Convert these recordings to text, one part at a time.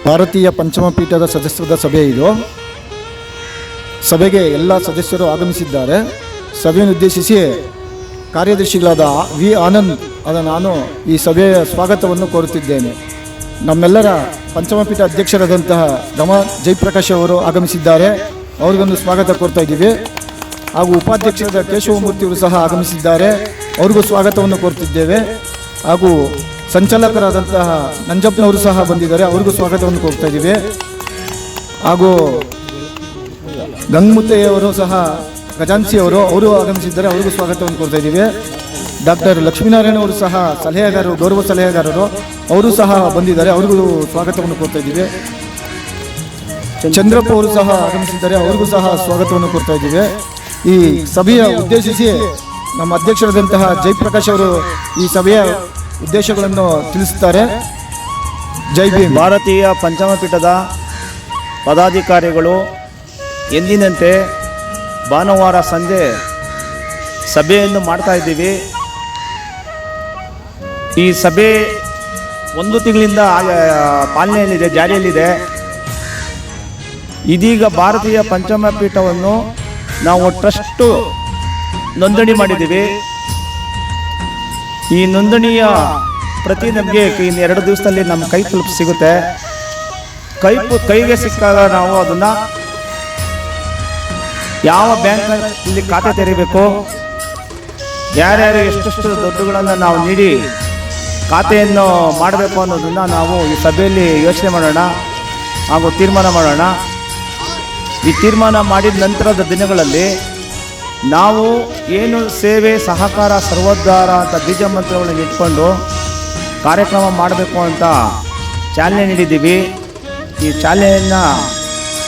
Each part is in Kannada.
ಭಾರತೀಯ ಪಂಚಮಪೀಠದ ಸದಸ್ಯರ ಸಭೆ ಇದು. ಸಭೆಗೆ ಎಲ್ಲ ಸದಸ್ಯರು ಆಗಮಿಸಿದ್ದಾರೆ. ಸಭೆಯನ್ನು ಉದ್ದೇಶಿಸಿ ಕಾರ್ಯದರ್ಶಿಗಳಾದ ವಿ ಆನಂದ್ ನಾನು ಈ ಸಭೆಯ ಸ್ವಾಗತವನ್ನು ಕೋರುತ್ತಿದ್ದೇನೆ. ನಮ್ಮೆಲ್ಲರ ಪಂಚಮಪೀಠ ಅಧ್ಯಕ್ಷರಾದಂತಹ ರಮಾ ಜಯಪ್ರಕಾಶ್ ಅವರು ಆಗಮಿಸಿದ್ದಾರೆ. ಅವ್ರಿಗೊಂದು ಸ್ವಾಗತ ಕೋರ್ತಾ ಇದ್ದೀವಿ. ಹಾಗೂ ಉಪಾಧ್ಯಕ್ಷರಾದ ಕೇಶವಮೂರ್ತಿಯವರು ಸಹ ಆಗಮಿಸಿದ್ದಾರೆ. ಅವ್ರಿಗೂ ಸ್ವಾಗತವನ್ನು ಕೋರ್ತಿದ್ದೇವೆ. ಹಾಗೂ ಸಂಚಾಲಕರಾದಂತಹ ನಂಜಪ್ಪನವರು ಸಹ ಬಂದಿದ್ದಾರೆ. ಅವ್ರಿಗೂ ಸ್ವಾಗತವನ್ನು ಕೋರ್ತಾ ಇದ್ದೀವಿ. ಹಾಗೂ ಗಂಗಮುತ್ತೆಯವರು ಸಹ ಗಜಾನ್ಸಿ ಅವರು ಆಗಮಿಸಿದ್ದಾರೆ. ಅವರಿಗೂ ಸ್ವಾಗತವನ್ನು ಕೋರ್ತಾ ಇದ್ದೀವಿ. ಡಾಕ್ಟರ್ ಲಕ್ಷ್ಮೀನಾರಾಯಣ ಅವರು ಸಹ ಸಲಹೆಗಾರರು, ಗೌರವ ಸಲಹೆಗಾರರು, ಅವರು ಸಹ ಬಂದಿದ್ದಾರೆ. ಅವರಿಗೂ ಸ್ವಾಗತವನ್ನು ಕೋರ್ತಾ ಇದ್ದೀವಿ. ಚಂದ್ರಪ್ಪ ಅವರು ಸಹ ಆಗಮಿಸಿದ್ದಾರೆ. ಅವರಿಗೂ ಸಹ ಸ್ವಾಗತವನ್ನು ಕೋರ್ತಾ ಇದ್ದೀವಿ. ಈ ಸಭೆಯ ಉದ್ದೇಶಿಸಿ ನಮ್ಮ ಅಧ್ಯಕ್ಷರಾದಂತಹ ಜಯಪ್ರಕಾಶ್ ಅವರು ಈ ಸಭೆಯ ಉದ್ದೇಶಗಳನ್ನು ತಿಳಿಸುತ್ತಾರೆ. ಜೈ ಭೀಮ್. ಭಾರತೀಯ ಪಂಚಮಪೀಠದ ಪದಾಧಿಕಾರಿಗಳು ಎಂದಿನಂತೆ ಭಾನುವಾರ ಸಂಜೆ ಸಭೆಯನ್ನು ಮಾಡ್ತಾ ಇದ್ದೀವಿ. ಈ ಸಭೆ 1 ತಿಂಗಳಿಂದ ಪಾಲನೆಯಲ್ಲಿದೆ, ಜಾರಿಯಲ್ಲಿದೆ. ಇದೀಗ ಭಾರತೀಯ ಪಂಚಮಪೀಠವನ್ನು ನಾವು ಟ್ರಸ್ಟು ನೋಂದಣಿ ಮಾಡಿದ್ದೀವಿ. ಈ ನೋಂದಣಿಯ ಪ್ರತಿ ನಮಗೆ ಇನ್ನು 2 ದಿವಸದಲ್ಲಿ ನಮ್ಮ ಕೈ ತಲುಪಿ ಸಿಗುತ್ತೆ. ಕೈಗೆ ಸಿಕ್ಕಾಗ ನಾವು ಅದನ್ನು ಯಾವ ಬ್ಯಾಂಕ್ನಲ್ಲಿ ಖಾತೆ ತೆರೀಬೇಕು, ಯಾರ್ಯಾರು ಎಷ್ಟೆಷ್ಟು ದುಡ್ಡುಗಳನ್ನು ನಾವು ನೀಡಿ ಖಾತೆಯನ್ನು ಮಾಡಬೇಕು ಅನ್ನೋದನ್ನು ನಾವು ಈ ಸಭೆಯಲ್ಲಿ ಯೋಚನೆ ಮಾಡೋಣ ಹಾಗೂ ತೀರ್ಮಾನ ಮಾಡೋಣ. ಈ ತೀರ್ಮಾನ ಮಾಡಿದ ನಂತರದ ದಿನಗಳಲ್ಲಿ ನಾವು ಏನು ಸೇವೆ, ಸಹಕಾರ, ಸರ್ವೋದ್ಧಾರ ಅಂತ ಬೀಜ ಮಂತ್ರಗಳನ್ನು ಇಟ್ಕೊಂಡು ಕಾರ್ಯಕ್ರಮ ಮಾಡಬೇಕು ಅಂತ ಚಾಲನೆ ನೀಡಿದ್ದೀವಿ. ಈ ಚಾಲನೆಯನ್ನು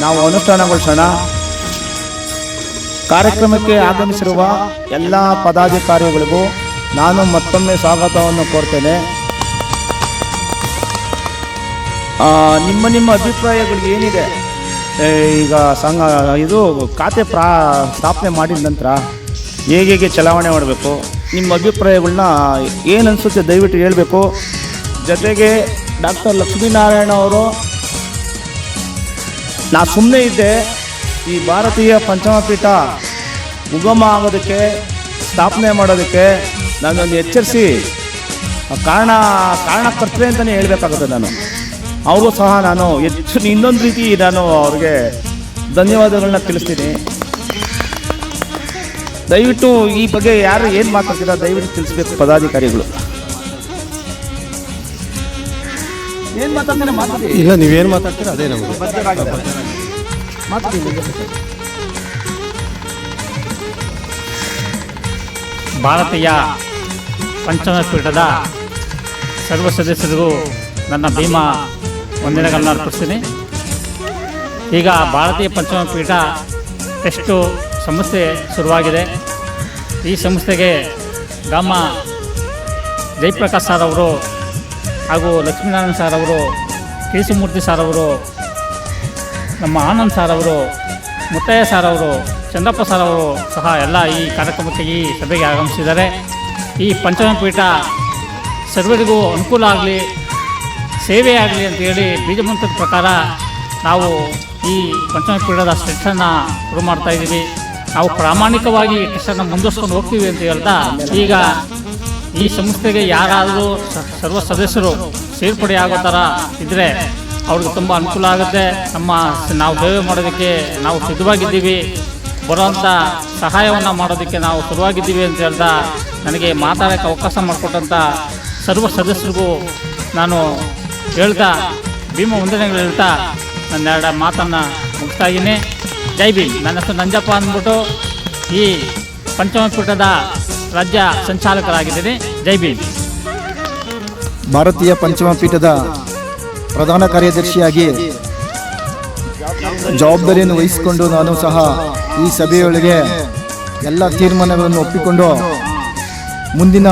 ನಾವು ಅನುಷ್ಠಾನಗೊಳಿಸೋಣ. ಕಾರ್ಯಕ್ರಮಕ್ಕೆ ಆಗಮಿಸಿರುವ ಎಲ್ಲ ಪದಾಧಿಕಾರಿಗಳಿಗೂ ನಾನು ಮತ್ತೊಮ್ಮೆ ಸ್ವಾಗತವನ್ನು ಕೋರ್ತೇನೆ. ನಿಮ್ಮ ಅಭಿಪ್ರಾಯಗಳು ಏನಿದೆ? ಈಗ ಇದು ಖಾತೆ ಸ್ಥಾಪನೆ ಮಾಡಿದ ನಂತರ ಹೇಗೆ ಚಲಾವಣೆ ಮಾಡಬೇಕು, ನಿಮ್ಮ ಅಭಿಪ್ರಾಯಗಳನ್ನ ಏನು ಅನಿಸುತ್ತೆ ದಯವಿಟ್ಟು ಹೇಳಬೇಕು. ಜೊತೆಗೆ ಡಾಕ್ಟರ್ ಲಕ್ಷ್ಮೀನಾರಾಯಣ ಅವರು, ನಾ ಸುಮ್ಮನೆ ಇದ್ದೆ, ಈ ಭಾರತೀಯ ಪಂಚಮಪೀಠ ಉಗಮ ಆಗೋದಕ್ಕೆ, ಸ್ಥಾಪನೆ ಮಾಡೋದಕ್ಕೆ ನಾನೊಂದು ಎಚ್ಚರಿಸಿ ಕಾರಣಕರ್ತರೆ ಅಂತಲೇ ಹೇಳಬೇಕಾಗುತ್ತೆ. ಅವರು ಸಹ ನಾನು ಇನ್ನೊಂದು ರೀತಿ ನಾನು ಅವ್ರಿಗೆ ಧನ್ಯವಾದಗಳನ್ನ ತಿಳಿಸ್ತೀನಿ. ದಯವಿಟ್ಟು ಈ ಬಗ್ಗೆ ಯಾರು ಏನು ಮಾತಾಡ್ತೀರಾ ದಯವಿಟ್ಟು ತಿಳಿಸ್ಬೇಕು ಪದಾಧಿಕಾರಿಗಳು. ಏನು ಮಾತಾಡ್ತಾರೆ ಇಲ್ಲ, ನೀವೇನು ಮಾತಾಡ್ತೀರಾ ಅದೇ ನಮಗೆ ಭಾರತೀಯ ಪಂಚಮಪೀಠದ ಸರ್ವ ಸದಸ್ಯರಿಗೂ ನನ್ನ ಭೀಮಾ ವಂದನೆಗಳನ್ನು ಅರ್ಪಿಸ್ತೀನಿ. ಈಗ ಭಾರತೀಯ ಪಂಚಮಪೀಠ ಟೆಸ್ಟು ಸಂಸ್ಥೆ ಶುರುವಾಗಿದೆ. ಈ ಸಂಸ್ಥೆಗೆ ಗಾಮ ಜಯಪ್ರಕಾಶ್ ಸರ್ ಅವರು ಹಾಗೂ ಲಕ್ಷ್ಮೀನಾರಾಯಣ ಸರ್ ಅವರು, ಕೇಶವಮೂರ್ತಿ ಸರ್ ಅವರು, ನಮ್ಮ ಆನಂದ್ ಸರ್ ಅವರು, ಮುತ್ತಯ್ಯ ಸರ್ ಅವರು, ಚಂದ್ರಪ್ಪ ಸರ್ ಅವರು ಸಹ ಎಲ್ಲ ಈ ಕಾರ್ಯಕ್ರಮಕ್ಕೆ, ಈ ಸಭೆಗೆ ಆಗಮಿಸಿದ್ದಾರೆ. ಈ ಪಂಚಮಪೀಠ ಸರ್ವರಿಗೂ ಅನುಕೂಲ ಆಗಲಿ, ಸೇವೆ ಆಗಲಿ ಅಂತೇಳಿ ಬೀಜಮಂತ್ರದ ಪ್ರಕಾರ ನಾವು ಈ ಪಂಚಮಪೀಠದ ಟ್ರಸ್ಟನ್ನು ಶುರು ಮಾಡ್ತಾಯಿದ್ದೀವಿ. ನಾವು ಪ್ರಾಮಾಣಿಕವಾಗಿ ಈ ಟ್ರಸ್ಟನ್ನು ಮುಂದುವರ್ಸ್ಕೊಂಡು ಹೋಗ್ತೀವಿ ಅಂತ ಹೇಳ್ತಾ, ಈಗ ಈ ಸಂಸ್ಥೆಗೆ ಯಾರಾದರೂ ಸರ್ವ ಸದಸ್ಯರು ಸೇರ್ಪಡೆ ಆಗೋ ಥರ ಇದ್ದರೆ ಅವ್ರಿಗೆ ತುಂಬ ಅನುಕೂಲ ಆಗುತ್ತೆ. ನಾವು ಸೇವೆ ಮಾಡೋದಕ್ಕೆ ನಾವು ಸಿದ್ಧವಾಗಿದ್ದೀವಿ, ಬರೋವಂಥ ಸಹಾಯವನ್ನು ಮಾಡೋದಕ್ಕೆ ನಾವು ಶುರುವಾಗಿದ್ದೀವಿ ಅಂತ ಹೇಳ್ತಾ, ನನಗೆ ಮಾತಾಡೋಕ್ಕೆ ಅವಕಾಶ ಮಾಡಿಕೊಟ್ಟಂಥ ಸರ್ವ ಸದಸ್ಯರಿಗೂ ನಾನು ಹೇಳ್ತಾ ಭೀಮ ವಂದನೆಗಳು ಹೇಳ್ತಾ ನನ್ನ 2 ಮಾತನ್ನು ಮುಗಿಸ್ತಾ ಇದ್ದೀನಿ. ಜೈ ಭೀಮ್. ನನ್ನ ಹೆಸರು ನಂಜಪ್ಪ ಅಂದ್ಬಿಟ್ಟು ಈ ಪಂಚಮಪೀಠದ ರಾಜ್ಯ ಸಂಚಾಲಕರಾಗಿದ್ದೀನಿ. ಜೈ ಭೀಮ್. ಭಾರತೀಯ ಪಂಚಮಪೀಠದ ಪ್ರಧಾನ ಕಾರ್ಯದರ್ಶಿಯಾಗಿ ಜವಾಬ್ದಾರಿಯನ್ನು ವಹಿಸಿಕೊಂಡು ನಾನು ಸಹ ಈ ಸಭೆಯೊಳಗೆ ಎಲ್ಲ ತೀರ್ಮಾನಗಳನ್ನು ಒಪ್ಪಿಕೊಂಡು ಮುಂದಿನ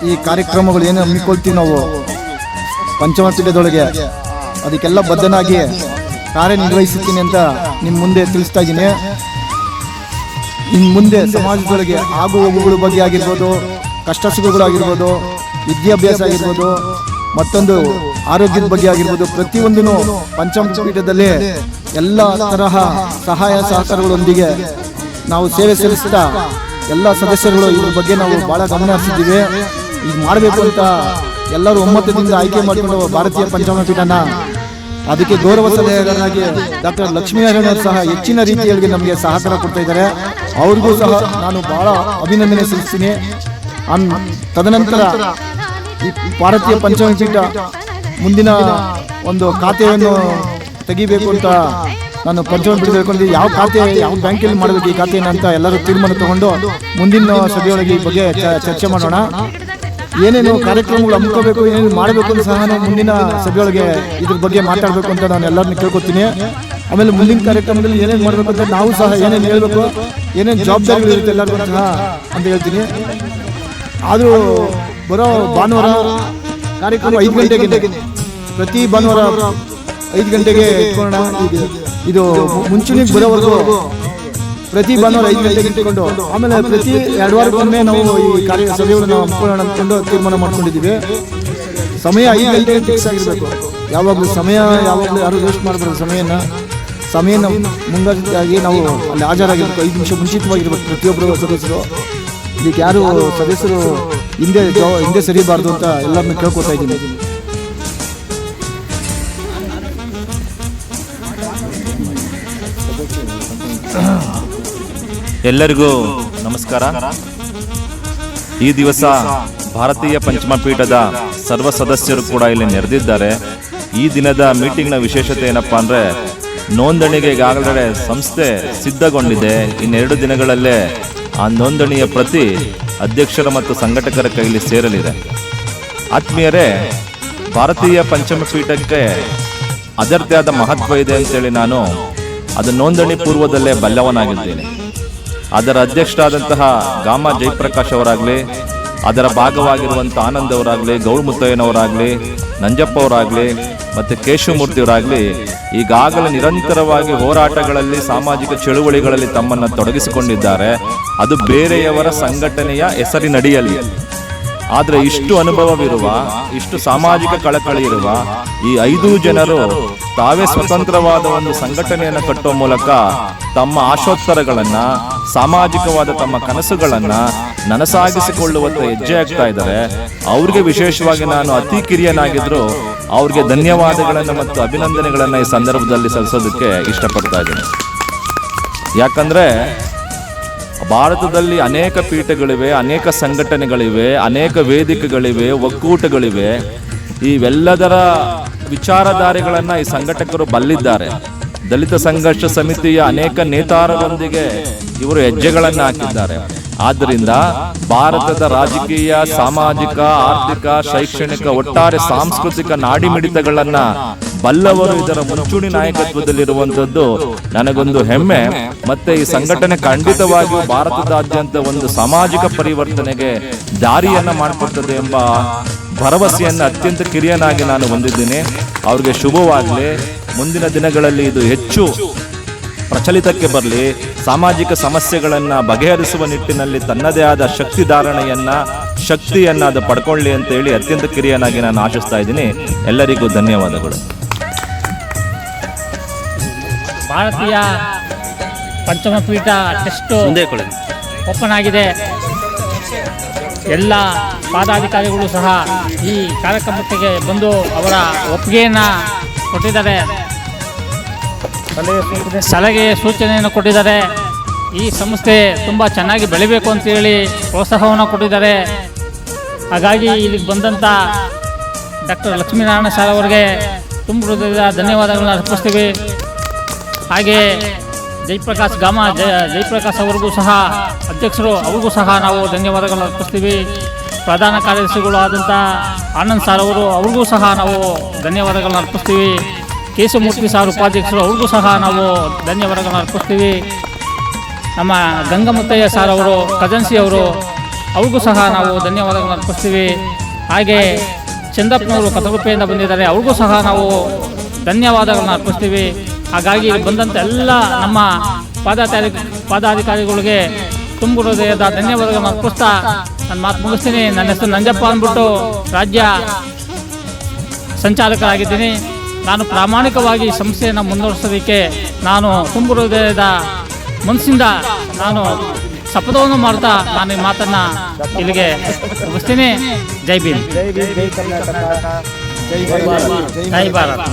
ಈ ಕಾರ್ಯಕ್ರಮಗಳು ಏನು ಹಮ್ಮಿಕೊಳ್ತೀವಿ ನಾವು ಪಂಚಮಪೀಠದೊಳಗೆ ಅದಕ್ಕೆಲ್ಲ ಬದ್ಧನಾಗಿ ಕಾರ್ಯನಿರ್ವಹಿಸುತ್ತೀನಿ ಅಂತ ನಿಮ್ಮ ಮುಂದೆ ತಿಳಿಸ್ತಾ ಇದ್ದೀನಿ. ಇನ್ನು ಮುಂದೆ ಸಮಾಜದೊಳಗೆ ಆಗು ಹೋಗುಗಳ ಬಗ್ಗೆ ಆಗಿರ್ಬೋದು, ಕಷ್ಟ ಸುಖಗಳಾಗಿರ್ಬೋದು, ವಿದ್ಯಾಭ್ಯಾಸ ಆಗಿರ್ಬೋದು, ಮತ್ತೊಂದು ಆರೋಗ್ಯದ ಬಗ್ಗೆ ಆಗಿರ್ಬೋದು, ಪ್ರತಿಯೊಂದೂ ಪಂಚಮಪೀಠದಲ್ಲಿ ಎಲ್ಲ ತರಹ ಸಹಾಯ ಸಹಕಾರಗಳೊಂದಿಗೆ ನಾವು ಸೇವೆ ಸಲ್ಲಿಸ್ತಾ ಎಲ್ಲ ಸದಸ್ಯರುಗಳು ಇದ್ರ ಬಗ್ಗೆ ನಾವು ಭಾಳ ಗಮನ ಹರಿಸಿದ್ದೀವಿ. ಇದು ಮಾಡಬೇಕು ಅಂತ ಎಲ್ಲರೂ ಒಮ್ಮತದಿಂದ ಆಯ್ಕೆ ಮಾಡಿಕೊಂಡು ಭಾರತೀಯ ಪಂಚಮಪೀಠನ ಅದಕ್ಕೆ ಗೌರವ ಸಲಹೆಗಾರರಾಗಿ ಡಾಕ್ಟರ್ ಲಕ್ಷ್ಮೀನಾರಾಯಣ ಅವರು ಸಹ ಹೆಚ್ಚಿನ ರೀತಿಯಲ್ಲಿ ನಮಗೆ ಸಹಕಾರ ಕೊಡ್ತಾ ಇದ್ದಾರೆ. ಅವ್ರಿಗೂ ಸಹ ನಾನು ಭಾಳ ಅಭಿನಂದನೆ ಸಲ್ಲಿಸ್ತೀನಿ. ತದನಂತರ ಈ ಭಾರತೀಯ ಪಂಚಮಪೀಠ ಮುಂದಿನ ಒಂದು ಖಾತೆಯನ್ನು ತೆಗಿಬೇಕು ಅಂತ ನಾನು ಪಂಚಮಪೀಠ ಯಾವ ಖಾತೆ ಯಾವ ಬ್ಯಾಂಕಲ್ಲಿ ಮಾಡಬೇಕು ಈ ಖಾತೆಯನ್ನು ಅಂತ ಎಲ್ಲರೂ ತೀರ್ಮಾನ ತಗೊಂಡು ಮುಂದಿನ ಸಭೆಯೊಳಗೆ ಈ ಬಗ್ಗೆ ಚರ್ಚೆ ಮಾಡೋಣ. ಏನೇನು ಕಾರ್ಯಕ್ರಮಗಳು ಹಮ್ಮಿಕೋಬೇಕು, ಏನೇನು ಮಾಡಬೇಕು ಅಂತ ಸಹ ನಾವು ಮುಂದಿನ ಸಭೆಯೊಳಗೆ ಇದ್ರ ಬಗ್ಗೆ ಮಾತಾಡಬೇಕು ಅಂತ ನಾನು ಎಲ್ಲರನ್ನ ಕೇಳ್ಕೊತೀನಿ. ಆಮೇಲೆ ಮುಂದಿನ ಕಾರ್ಯಕ್ರಮದಲ್ಲಿ ಏನೇನು ಮಾಡಬೇಕು ಅಂತ ನಾವು ಸಹ ಏನೇನು ಹೇಳಬೇಕು, ಏನೇನು ಜವಾಬ್ದಾರಿಗಳು ಇರುತ್ತೆ ಎಲ್ಲರಿಗೂ ಸಹ ಅಂತ ಹೇಳ್ತೀನಿ. ಆದರೂ ಬರೋ ಭಾನುವಾರ ಕಾರ್ಯಕ್ರಮ 5 ಗಂಟೆಗೆ, ಪ್ರತಿ ಭಾನುವಾರ 5 ಗಂಟೆಗೆ ಇಟ್ಕೊಳ್ಳೋಣ. ಇದು ಮುಂಚೂಣಿಗೆ ಬರೋವರೆಗೂ ಪ್ರತಿ ಭಾನುವಾರ 5 ಗಂಟೆಗೆ ಇಟ್ಕೊಂಡು ಆಮೇಲೆ ಪ್ರತಿ 2 ವಾರಕ್ಕೊಮ್ಮೆ ನಾವು ಈ ಸಭೆಗಳನ್ನು ಹಮ್ಮಿಕೊಳ್ಳೋಣ ಅಂದ್ಕೊಂಡು ತೀರ್ಮಾನ ಮಾಡ್ಕೊಂಡಿದ್ದೀವಿ. ಸಮಯ 5 ಗಂಟೆಗೆ ಫಿಕ್ಸ್ ಆಗಿರಬೇಕು. ಯಾವಾಗಲೂ ಯಾರು ವೇಸ್ಟ್ ಮಾಡಬಾರ್ದು. ಸಮಯನ ಮುಂಗಾಗಿ ನಾವು ಅಲ್ಲಿ ಹಾಜರಾಗಿರ್ಬೇಕು. 5 ನಿಮಿಷ ಮುಂಚಿತವಾಗಿರ್ಬೇಕು ಪ್ರತಿಯೊಬ್ಬರು ಸದಸ್ಯರು. ಇದಕ್ಕೆ ಯಾರು ಸದಸ್ಯರು ಹಿಂದೆ ಸರಿಬಾರ್ದು ಅಂತ ಎಲ್ಲರನ್ನ ಕೇಳ್ಕೊತಾ ಇದ್ದೀನಿ. ಎಲ್ಲರಿಗೂ ನಮಸ್ಕಾರ. ಈ ದಿವಸ ಭಾರತೀಯ ಪಂಚಮಪೀಠದ ಸರ್ವ ಸದಸ್ಯರು ಕೂಡ ಇಲ್ಲಿ ನೆರೆದಿದ್ದಾರೆ. ಈ ದಿನದ ಮೀಟಿಂಗ್ನ ವಿಶೇಷತೆ ಏನಪ್ಪಾ ಅಂದರೆ, ನೋಂದಣಿಗೆ ಈಗಾಗಲೇ ಸಂಸ್ಥೆ ಸಿದ್ಧಗೊಂಡಿದೆ. ಇನ್ನೆರಡು ದಿನಗಳಲ್ಲೇ ಆ ನೋಂದಣಿಯ ಪ್ರತಿ ಅಧ್ಯಕ್ಷರ ಮತ್ತು ಸಂಘಟಕರ ಕೈಲಿ ಸೇರಲಿದೆ. ಆತ್ಮೀಯರೇ, ಭಾರತೀಯ ಪಂಚಮಪೀಠಕ್ಕೆ ಅದರದೇ ಆದ ಮಹತ್ವ ಇದೆ ಅಂತೇಳಿ ನಾನು ಅದು ನೋಂದಣಿ ಪೂರ್ವದಲ್ಲೇ ಬಲ್ಲವನಾಗಿದ್ದೇನೆ. ಅದರ ಅಧ್ಯಕ್ಷರಾದಂತಹ ಗಾಮ ಜಯಪ್ರಕಾಶ್ ಅವರಾಗಲಿ, ಅದರ ಭಾಗವಾಗಿರುವಂಥ ಆನಂದ್ ಅವರಾಗಲಿ, ಗೌರಮುತ್ತಯ್ಯನವರಾಗಲಿ, ನಂಜಪ್ಪ ಅವರಾಗಲಿ ಮತ್ತು ಕೇಶವಮೂರ್ತಿಯವರಾಗಲಿ ಈಗಾಗಲೇ ನಿರಂತರವಾಗಿ ಹೋರಾಟಗಳಲ್ಲಿ, ಸಾಮಾಜಿಕ ಚಳುವಳಿಗಳಲ್ಲಿ ತಮ್ಮನ್ನು ತೊಡಗಿಸಿಕೊಂಡಿದ್ದಾರೆ. ಅದು ಬೇರೆಯವರ ಸಂಘಟನೆಯ ಹೆಸರಿನಡಿಯಲ್ಲಿ. ಆದರೆ ಇಷ್ಟು ಅನುಭವವಿರುವ, ಇಷ್ಟು ಸಾಮಾಜಿಕ ಕಳಕಳಿ ಇರುವ ಈ 5 ಜನರು ತಾವೇ ಸ್ವತಂತ್ರವಾದ ಒಂದು ಸಂಘಟನೆಯನ್ನು ಕಟ್ಟುವ ಮೂಲಕ ತಮ್ಮ ಆಶೋತ್ತರಗಳನ್ನು, ಸಾಮಾಜಿಕವಾದ ತಮ್ಮ ಕನಸುಗಳನ್ನು ನನಸಾಗಿಸಿಕೊಳ್ಳುವಂಥ ಹೆಜ್ಜೆ ಆಗ್ತಾ ಇದ್ದಾರೆ. ಅವ್ರಿಗೆ ವಿಶೇಷವಾಗಿ ನಾನು ಅತಿ ಕಿರಿಯನಾಗಿದ್ದರೂ ಅವ್ರಿಗೆ ಧನ್ಯವಾದಗಳನ್ನು ಮತ್ತು ಅಭಿನಂದನೆಗಳನ್ನು ಈ ಸಂದರ್ಭದಲ್ಲಿ ಸಲ್ಲಿಸೋದಕ್ಕೆ ಇಷ್ಟಪಡ್ತಾ ಇದ್ದೀನಿ. ಯಾಕಂದರೆ ಭಾರತದಲ್ಲಿ ಅನೇಕ ಪೀಠಗಳಿವೆ, ಅನೇಕ ಸಂಘಟನೆಗಳಿವೆ, ಅನೇಕ ವೇದಿಕೆಗಳಿವೆ, ಒಕ್ಕೂಟಗಳಿವೆ. ಇವೆಲ್ಲದರ ವಿಚಾರಧಾರೆಗಳನ್ನು ಈ ಸಂಘಟಕರು ಬಲ್ಲಿದ್ದಾರೆ. ದಲಿತ ಸಂಘರ್ಷ ಸಮಿತಿಯ ಅನೇಕ ನೇತಾರರೊಂದಿಗೆ ಇವರು ಹೆಜ್ಜೆಗಳನ್ನು ಹಾಕಿದ್ದಾರೆ. ಆದ್ದರಿಂದ ಭಾರತದ ರಾಜಕೀಯ, ಸಾಮಾಜಿಕ, ಆರ್ಥಿಕ, ಶೈಕ್ಷಣಿಕ, ಒಟ್ಟಾರೆ ಸಾಂಸ್ಕೃತಿಕ ನಾಡಿಮಿಡಿತಗಳನ್ನು ಬಲ್ಲವರು ಇದರ ಮುಂಚೂಣಿ ನಾಯಕತ್ವದಲ್ಲಿರುವಂಥದ್ದು ನನಗೊಂದು ಹೆಮ್ಮೆ. ಮತ್ತೆ ಈ ಸಂಘಟನೆ ಖಂಡಿತವಾಗಿಯೂ ಭಾರತದಾದ್ಯಂತ ಒಂದು ಸಾಮಾಜಿಕ ಪರಿವರ್ತನೆಗೆ ದಾರಿಯನ್ನು ಮಾಡಿಕೊಡ್ತದೆ ಎಂಬ ಭರವಸೆಯನ್ನು ಅತ್ಯಂತ ಕಿರಿಯನಾಗಿ ನಾನು ಹೊಂದಿದ್ದೀನಿ. ಅವ್ರಿಗೆ ಶುಭವಾಗಲಿ. ಮುಂದಿನ ದಿನಗಳಲ್ಲಿ ಇದು ಹೆಚ್ಚು ಪ್ರಚಲಿತಕ್ಕೆ ಬರಲಿ. ಸಾಮಾಜಿಕ ಸಮಸ್ಯೆಗಳನ್ನು ಬಗೆಹರಿಸುವ ನಿಟ್ಟಿನಲ್ಲಿ ತನ್ನದೇ ಆದ ಶಕ್ತಿಯನ್ನು ಅದು ಪಡ್ಕೊಳ್ಳಿ ಅಂತ ಹೇಳಿ ಅತ್ಯಂತ ಕಿರಿಯನಾಗಿ ನಾನು ಆಶಿಸ್ತಾ ಇದ್ದೀನಿ. ಎಲ್ಲರಿಗೂ ಧನ್ಯವಾದಗಳು. ಭಾರತೀಯ ಪಂಚಮಪೀಠ ಟೆಸ್ಟ್ ಓಪನ್ ಆಗಿದೆ. ಎಲ್ಲ ಪಾದಾಧಿಕಾರಿಗಳು ಸಹ ಈ ಕಾರ್ಯಕ್ರಮಕ್ಕೆ ಬಂದು ಅವರ ಒಪ್ಪಿಗೆಯನ್ನು ಕೊಟ್ಟಿದ್ದಾರೆ, ಸಲಹೆ ಸೂಚನೆಯನ್ನು ಕೊಟ್ಟಿದ್ದಾರೆ. ಈ ಸಂಸ್ಥೆ ತುಂಬ ಚೆನ್ನಾಗಿ ಬೆಳಿಬೇಕು ಅಂತೇಳಿ ಪ್ರೋತ್ಸಾಹವನ್ನು ಕೊಟ್ಟಿದ್ದಾರೆ. ಹಾಗಾಗಿ ಇಲ್ಲಿಗೆ ಬಂದಂಥ ಡಾಕ್ಟರ್ ಲಕ್ಷ್ಮೀನಾರಾಯಣ ಸರ್ ಅವರಿಗೆ ತುಂಬ ಹೃದಯದ ಧನ್ಯವಾದಗಳನ್ನು ಅರ್ಪಿಸ್ತೀವಿ. ಹಾಗೆ ಜಯಪ್ರಕಾಶ್ ಅವರಿಗೂ ಸಹ ಅಧ್ಯಕ್ಷರು, ಅವ್ರಿಗೂ ಸಹ ನಾವು ಧನ್ಯವಾದಗಳನ್ನು ಅರ್ಪಿಸ್ತೀವಿ. ಪ್ರಧಾನ ಕಾರ್ಯದರ್ಶಿಗಳು ಆದಂಥ ಆನಂದ್ ಸರ್ ಅವ್ರಿಗೂ ಸಹ ನಾವು ಧನ್ಯವಾದಗಳನ್ನು ಅರ್ಪಿಸ್ತೀವಿ. ಕೇಶವಮೂರ್ತಿ ಸರ್ ಉಪಾಧ್ಯಕ್ಷರು, ಅವ್ರಿಗೂ ಸಹ ನಾವು ಧನ್ಯವಾದಗಳನ್ನು ಅರ್ಪಿಸ್ತೀವಿ. ನಮ್ಮ ಗಂಗಮುತ್ತಯ್ಯ ಸರ್ ಅವರು, ಕಜನ್ಸಿ ಅವರು, ಅವ್ರಿಗೂ ಸಹ ನಾವು ಧನ್ಯವಾದಗಳನ್ನು ಅರ್ಪಿಸ್ತೀವಿ. ಹಾಗೆ ಚಂದಪ್ಪನವರು ಕತಗುಪ್ಪೆಯಿಂದ ಬಂದಿದ್ದಾರೆ, ಅವ್ರಿಗೂ ಸಹ ನಾವು ಧನ್ಯವಾದಗಳನ್ನು ಅರ್ಪಿಸ್ತೀವಿ. ಹಾಗಾಗಿ ಬಂದಂಥ ಎಲ್ಲ ನಮ್ಮ ಪಾದಾಧಿಕಾರಿಗಳಿಗೆ ತುಂಬ ಹೃದಯದ ಧನ್ಯವಾದಗಳನ್ನು ಅರ್ಪಿಸ್ತಾ ನನ್ನ ಮಾತು ಮುಗಿಸ್ತೀನಿ. ನನ್ನ ಹೆಸರು ನಂಜಪ್ಪ ಅಂದ್ಬಿಟ್ಟು, ರಾಜ್ಯ ಸಂಚಾಲಕರಾಗಿದ್ದೀನಿ. ನಾನು ಪ್ರಾಮಾಣಿಕವಾಗಿ ಈ ಸಂಸ್ಥೆಯನ್ನು ಮುಂದುವರಿಸೋದಕ್ಕೆ ನಾನು ತುಂಬ ಹೃದಯದ ಮನಸ್ಸಿಂದ ನಾನು ಶಪಥವನ್ನು ಮಾಡ್ತಾ ನಾನು ಈ ಮಾತನ್ನು ಇಲ್ಲಿಗೆ ಮುಗಿಸ್ತೀನಿ. ಜೈ ಭೀಮ್, ಜೈ ಭೀಮ್, ಜೈ ಕರ್ನಾಟಕ, ಜೈ ಜೈ ಭಾರತ್. ಜೈ ಭಾರತ್.